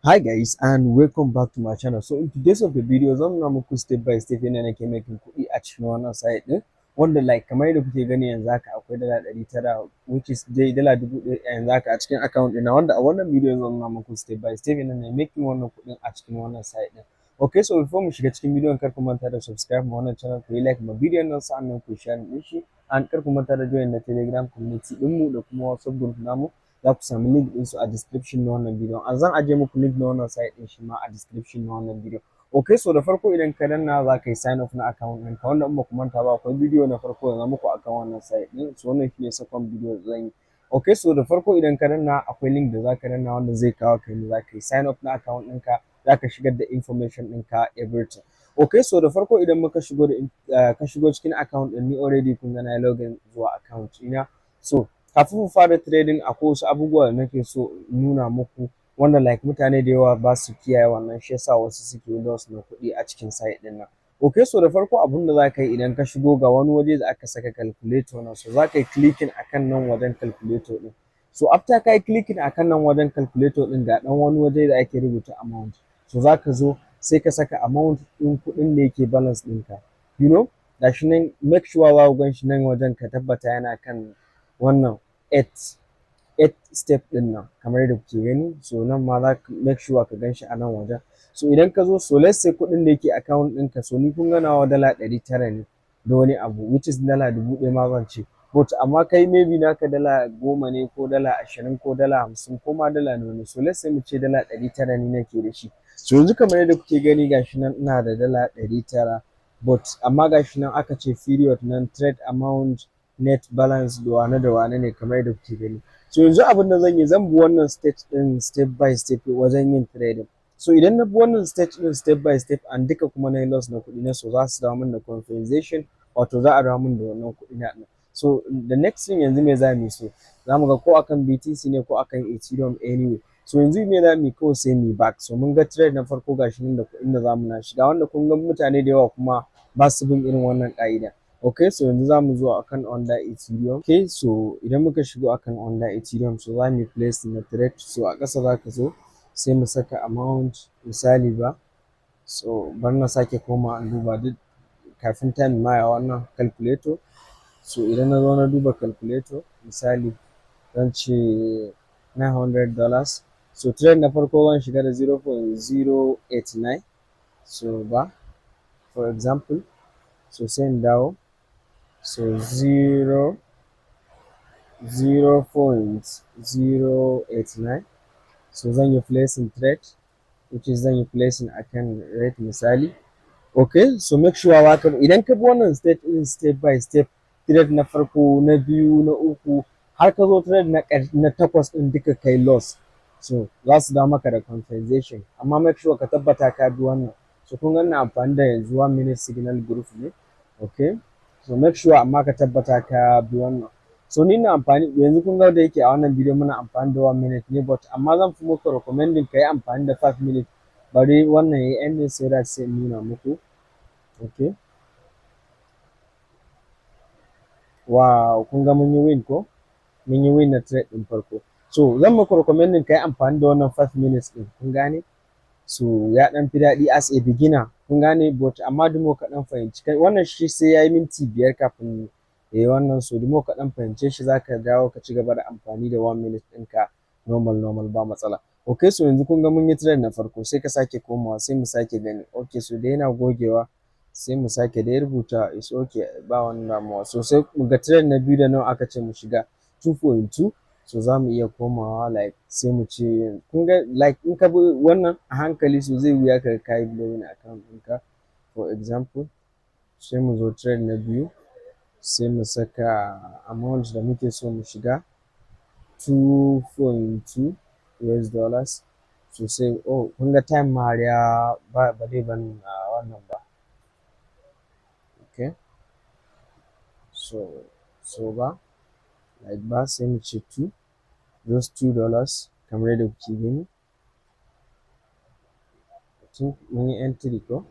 Hi guys and welcome back to my channel. So in today's of the video zan nuna muku step by step yadda nake making kuɗi a cikin wannan site din wanda like kamar yadda kuke gani yanzu haka akwai dala 900 which is dai dala 1000 yanzu haka a cikin account ɗina wanda a wannan video zan nuna muku step by step yadda na making wannan kuɗin a cikin wannan site din. Okay, so before mu shiga cikin bidiyon kar ku manta da subscribe ma wannan channel ku yi like ma bidiyon nan sa'annan ku share din shi and kar ku manta da join na Telegram community ɗinmu da kuma WhatsApp group namu. Za ku samu link ɗinsu a description na wannan bidiyon. Zan ajiye muku link na wannan site ɗin shi ma a description na wannan bidiyon. Okay, so da farko idan ka danna za ka yi sign up na account ɗinka wanda in ba ku manta ba akwai bidiyo na farko da na muku akan wannan site ɗin. So wannan shine second bidiyo da zan yi. Okay, so da farko idan ka danna akwai link da za ka danna wanda zai kawo ka ne za ka yi sign up na account ɗinka, za ka shigar da information ɗinka everything. Okay, so da farko idan muka shigo da ka shigo cikin account ɗin ni already kun ga na login zuwa account ɗina. So kafin mu fara trading akwai wasu abubuwa da nake so in nuna muku wanda like mutane da yawa ba su kiyaye wannan shi yasa wasu suke loss na kuɗi a cikin site ɗin nan. Okay, so da farko abun da za ka yi idan ka shigo ga wani waje da aka saka calculator nan, so za ka yi clicking akan nan wajen calculator ɗin. So after ka yi clicking akan nan wajen calculator ɗin ga ɗan wani waje da ake rubuta amount, so za ka zo sai ka saka amount ɗin kuɗin da yake balance ɗinka, you know, gashi nan make sure za ku gan shi nan wajen ka tabbata yana kan wannan 8 step din nan kamar yadda kuke gani. So nan ma za ka make sure ka gan shi a nan wajen. So idan ka zo, so let's say kuɗin da yake account ɗinka, so ni kun ga nawa dala 900 ne da wani abu which is dala 1000 ma zan ce, but amma kai maybe naka dala 10 ne ko dala 20 ko dala 50 ko ma dala nawa ne, so let's say mu ce dala 900 ne nake da shi. So yanzu kamar yadda kuke gani gashi nan ina da dala 900, but amma gashi nan aka ce period nan trade amount net balance da wane ne kamar yadda kuke gani. So yanzu abin da zan yi, zan bi wannan stage ɗin step by step wajen yin trading. So idan na bi wannan stage ɗin step by step and duka kuma na yi loss na kuɗi na, so za su dawo min da compensation, wato za a dawo min da wannan kuɗi na. So the next thing yanzu me za mu yi, so za mu ga ko akan BTC ne ko akan Ethereum anyway. So yanzu me za mu yi, kawai sai mu yi back. So mun ga trade na farko gashi nan da kuɗin da za mu na shiga wanda kun ga mutane da yawa kuma ba su bin irin wannan ƙa'ida. Okay, so yanzu za mu zo akan under Ethereum. Okay, so idan muka shigo akan under Ethereum, so za mu yi place na trade. So a ƙasa za ka zo sai mu saka amount misali ba. So bari na sake koma an duba duk kafin time ma ya wannan calculator. So idan na zo na duba calculator misali zan ce $900. So trade na farko zan shiga da 0.089. So ba, for example, so sai in dawo, so 0.089. So zan yi placing trade which is zan yi placing akan rate misali. Okay, so make sure idan ka bi wannan step by step, trade na farko, na biyu, na uku, har ka zo trade na 8 din duka kai loss, so za su dawo maka da compensation, amma make sure ka tabbata ka bi wannan. So kun ga ina amfani da yanzu 1 minute signal group ne. Okay, so make sure amma ka tabbata ka bi wannan. So ni na amfani yanzu, kun ga da yake a wannan bidiyo muna amfani da 1 minute ne, but amma zan fi muku recommending ka yi amfani da 5 minute. Bari wannan yayi ending sai da sai nuna muku. Okay, wow, kun ga mun yi win ko? Mun yi win na trade ɗin farko. So zan muku recommending ka yi amfani da wannan 5 minutes ɗin, kun gane? So ya ɗan fi daɗi as a beginner, kun gane, but amma dumo ka ɗan fahimci kai wannan shi sai ya yi minti 5 kafin ya yi wannan. So dumo ka ɗan fahimce shi za ka dawo ka ci gaba da amfani da 1 minute ɗinka normal ba matsala. Okay, so yanzu kun ga mun yi trade na farko, sai ka sake komawa sai mu sake gani. Okay, so da yana gogewa sai mu sake da ya rubuta is okay ba wani damuwa. So sai mu ga trade na biyu da nawa aka ce mu shiga 2.2. So za mu iya komawa like sai mu ce kun ga like in ka bi wannan a hankali so zai wuya ka kai blowing account ɗinka. For example, sai mu zo trade na biyu sai mu saka amount da muke so mu shiga 2.2 US dollars. So sai kun ga time ma har ya ba dai ban wannan ba. Okay, so ba like ba sai mu ce 2, just $2 kamar yadda kuke gani. Mun yi entry ko?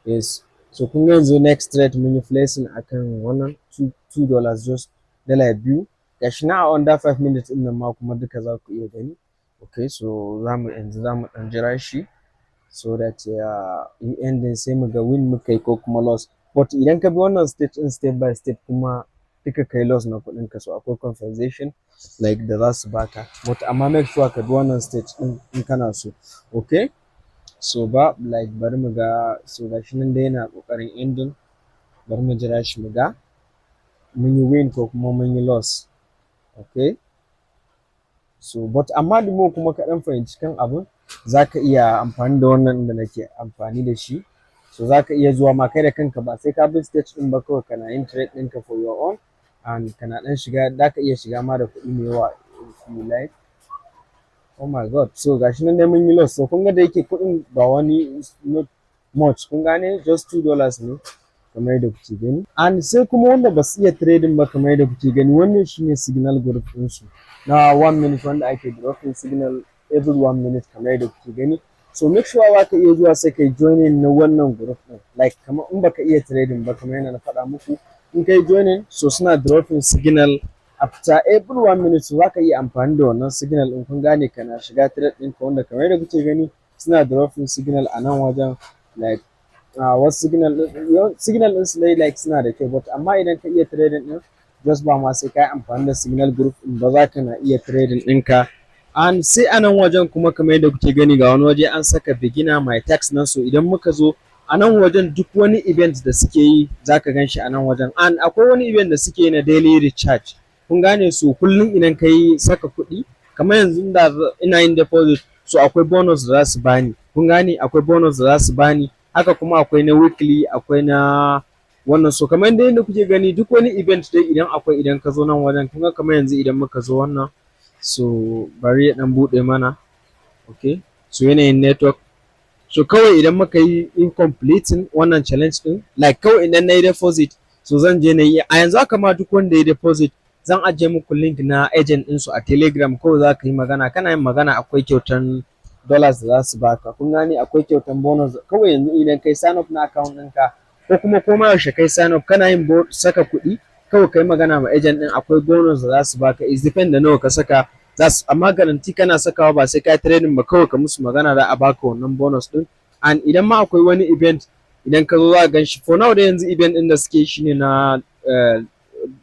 Yes, so kun ga yanzu next trade mun yi placing akan wannan $2, just dala 2. Gashi na a under 5 minutes ɗin nan ma kuma duka za ku iya gani. Okay, so yanzu zamu ɗan jira shi so that in ending sai mu ga win muka yi ko kuma loss. But idan ka bi wannan stage ɗin step by step kuma duka kai loss na kuɗin ka, so akwai compensation like da za su baka, but amma make sure ka bi wannan stage ɗin in kana so. Okay, so ba like bari mu ga, so gashi nan dai yana ƙoƙarin ending, bari mu jira shi mu ga mun yi win ko kuma mun yi loss. Okay, so but amma da mu kuma ka ɗan fahimci kan abun, za ka iya amfani da wannan da nake amfani da shi. So za ka iya zuwa ma kai da kanka ba sai ka bi stage ɗin ba, kawai kana yin trade ɗinka for your own and kana ɗan shiga, za ka iya shiga ma da kuɗi mai yawa if you like. Oh my god, so gashi nan dai mun yi loss. So kun ga da yake kuɗin ba wani not much, kun gane just $2 ne kamar yadda kuke gani. And sai kuma wanda ba su iya trading ba kamar yadda kuke gani, wannan shine signal group ɗinsu na 1 minute wanda ake dropping signal every 1 minute kamar yadda kuke gani. So make sure za ka iya zuwa sai kai joining na wannan group ɗin, like kamar in baka iya trading ba kamar yadda na faɗa muku, in kai joining so suna dropping signal after every 1 minute, so za ka iya amfani da wannan signal ɗin, kun gane, kana shiga trade ɗinka wanda kamar yadda kuke gani suna dropping signal a nan wajen like wasu signal ɗin su dai like suna da kyau, but amma idan ka iya trading ɗin just ba ma sai ka yi amfani da signal group ɗin ba, za ka na iya trading ɗinka. And sai a nan wajen kuma kamar yadda kuke gani ga wani waje an saka beginner my tax nan, so idan muka zo a nan wajen duk wani event da suke yi za ka gan shi a nan wajen, and akwai wani event da suke yi na daily recharge, kun gane, so kullum idan ka yi saka kuɗi kamar yanzu da ina yin deposit, so akwai bonus da za su bani, kun gane, akwai bonus da za su bani, haka kuma akwai na weekly, akwai na wannan. So kamar yadda kuke gani duk wani event dai idan akwai, idan ka zo nan wajen, kun ga kamar yanzu idan muka zo wannan, so bari ya ɗan buɗe mana. Okay, so yanayin network, so kawai idan muka yi incompleting wannan challenge ɗin, like kawai idan na yi deposit, so zan je na yi a yanzu haka ma duk wanda ya deposit zan ajiye muku link na agent ɗinsu a telegram, kawai za ka yi magana, kana yin magana akwai kyautan dollars da za su baka, kun gane, akwai kyautan bonus kawai yanzu idan kai sign up na account ɗinka ko kuma koma yaushe kai sign up kana yin saka kuɗi, kawai kai magana ma agent ɗin akwai bonus da za su baka, is depend da nawa ka saka za su, amma garanti kana sakawa ba sai ka yi trading ba, kawai ka musu magana za a baka wannan bonus ɗin. And idan ma akwai wani event idan ka zo za ka gan shi, for now da yanzu event ɗin da suke shi ne na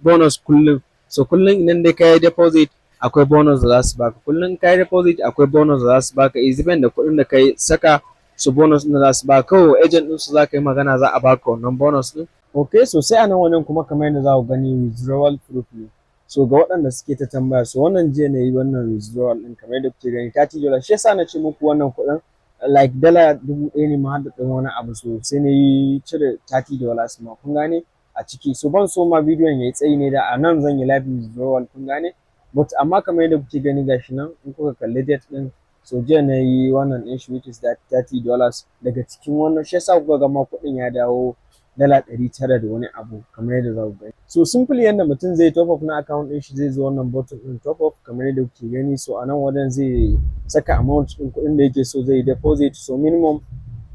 bonus kullum, so kullum idan dai ka yi deposit akwai bonus da za su baka, kullum ka yi deposit akwai bonus da za su baka, is depend da kuɗin da ka saka, so bonus ɗin da za su baka kawai agent ɗin su za ka yi magana za a baka wannan bonus ɗin. Okay, so sai a nan wajen kuma kamar yadda za ku gani withdrawal proof ne, so ga waɗanda suke ta tambaya, so wannan jiya na yi wannan withdrawal ɗin kamar yadda kuke gani $30, shi yasa na ce muku wannan kuɗin like dala 1000 ne ma har da ɗan wani abu, so sai na yi cire $30 ma, kun gane, a ciki. So ban so ma bidiyon ya yi tsayi ne, da a nan zan yi live withdrawal, kun gane, but amma kamar yadda kuke gani gashi nan in kuka kalli date ɗin, so jiya na yi wannan ɗin shi which is that $30 daga cikin wannan, shi yasa kuka ga ma kuɗin ya dawo dala 900 da wani abu kamar yadda za ku gani. So simply yadda mutum zai top up na account ɗin shi, zai zo wannan button ɗin top up kamar yadda kuke gani, so a nan wajen zai saka amount ɗin kuɗin da yake so zai deposit, so minimum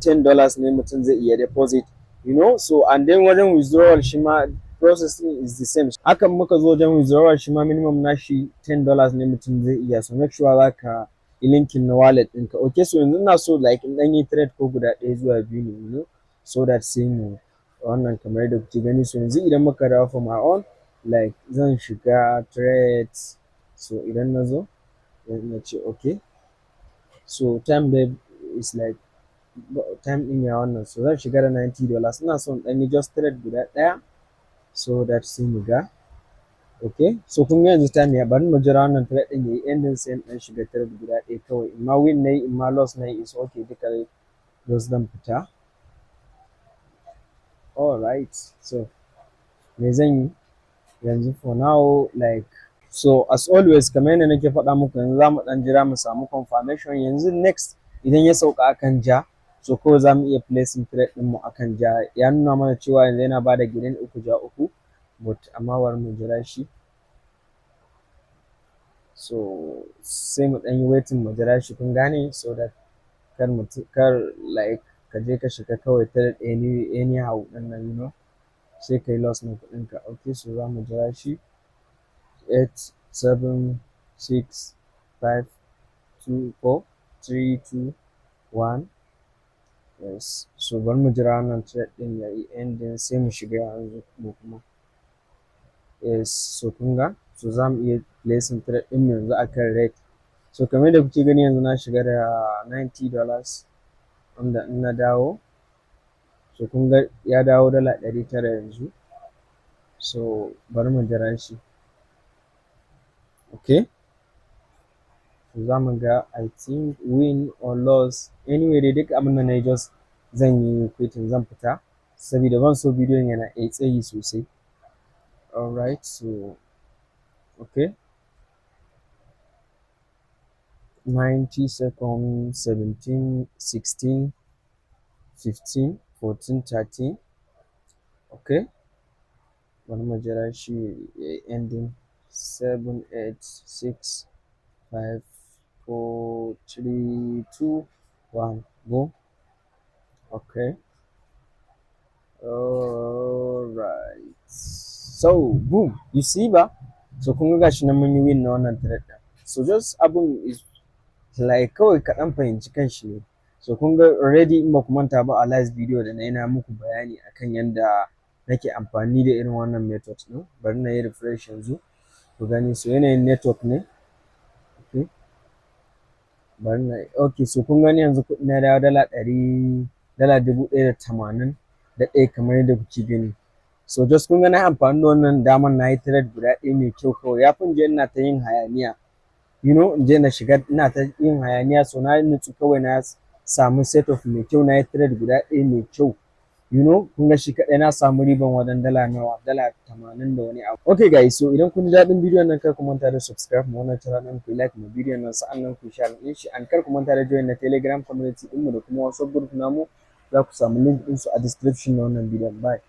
$10 ne mutum zai iya deposit, you know, so and then wajen withdrawal shi ma processing is the same, hakan muka zo wajen withdrawal shi ma minimum nashi $10 ne mutum zai iya, so make sure za ka yi linkin na wallet ɗinka. Okay, so yanzu ina so like in ɗan yi trade ko guda ɗaya zuwa biyu ne, you know, so that sai mu wannan kamar yadda kuke gani. So yanzu idan muka dawo for my own, like zan shiga trades, so idan na zo na ce okay, so time there is like time ɗin ya wannan, so zan shiga da $90, ina son ɗan yi just trade guda ɗaya, so that sai mu ga. Okay, so kun ga yanzu time ya, bari mu jira wannan trade ɗin ya yi ending sai in ɗan shiga trade guda ɗaya kawai, in ma win na yi in ma loss na yi is okay, duka just zan fita. Alright, so me zan yi yanzu for now, like so as always kamar yadda nake faɗa muku, yanzu za mu ɗan jira mu samu confirmation. Yanzu next idan ya sauka akan ja, so kawai za mu iya placing trade ɗinmu akan ja, ya nuna mana cewa yanzu yana ba da green uku ja uku, but amma bari mu jira shi, so sai mu ɗan yi waiting mu jira shi, kun gane, so that kar like ka je ka shiga kawai trade anyhow ɗin nan, you know, sai kai loss na kuɗinka. Okay, so za mu jira shi 8 7 6 5 2 4 3 2 1. Yes, so bari mu jira wannan thread ɗin ya yi ending sai mu shiga yanzu mu kuma. Yes, so kun ga, so za mu iya placing thread ɗin mu yanzu akan red. So kamar yadda kuke gani yanzu na shiga da $90 wanda in na dawo, so kun ga ya dawo $900 yanzu. So bari mu jira shi. Okay. So za mu ga I think win or loss. Anyway dai duk abin da na yi just zan yi quitting, zan fita saboda ban so bidiyon yana tsayi sosai. Alright, so okay. 90 seconds, 17, 16, 15, 14, 13. Okay. Bari mu jira shi ending. 7, 8, 6, 5, 4, 3, 2, 1. Boom. Okay. Alright. So boom. You see ba? So kun ga gashi nan mun yi win na wannan thread ɗin. So just abun is like kawai kaɗan fahimci kanshi ne. So kun ga already in ba ku manta ba a last video da na yi na muku bayani akan yanda nake amfani da irin wannan method ɗin. Bari na yi refresh yanzu ku gani. So yanayin network ne. Okay. Bari na okay, so kun gani yanzu kuɗi na dawo $1,081 kamar yadda kuke gani. So just kun ga na amfani da wannan daman na yi trade guda ɗaya mai kyau kawai. Ya fi in je ina ta yin hayaniya. You know, in je na shiga ina ta yin hayaniya, so na nutsu kawai na samu set of mai kyau, na yi trade guda ɗaya mai kyau. You know, kun ga shi kaɗai na samu riban wajen dala nawa, $80 da wani abu. Okay guys, so idan kun ji daɗin bidiyon nan kar ku manta da subscribe ma wannan channel ɗin, ku like ma bidiyon nan, sa'annan ku share ɗin shi, and kar ku manta da join na Telegram community ɗinmu da kuma WhatsApp group namu. Za ku samu link ɗinsu a description na wannan bidiyon. Bye.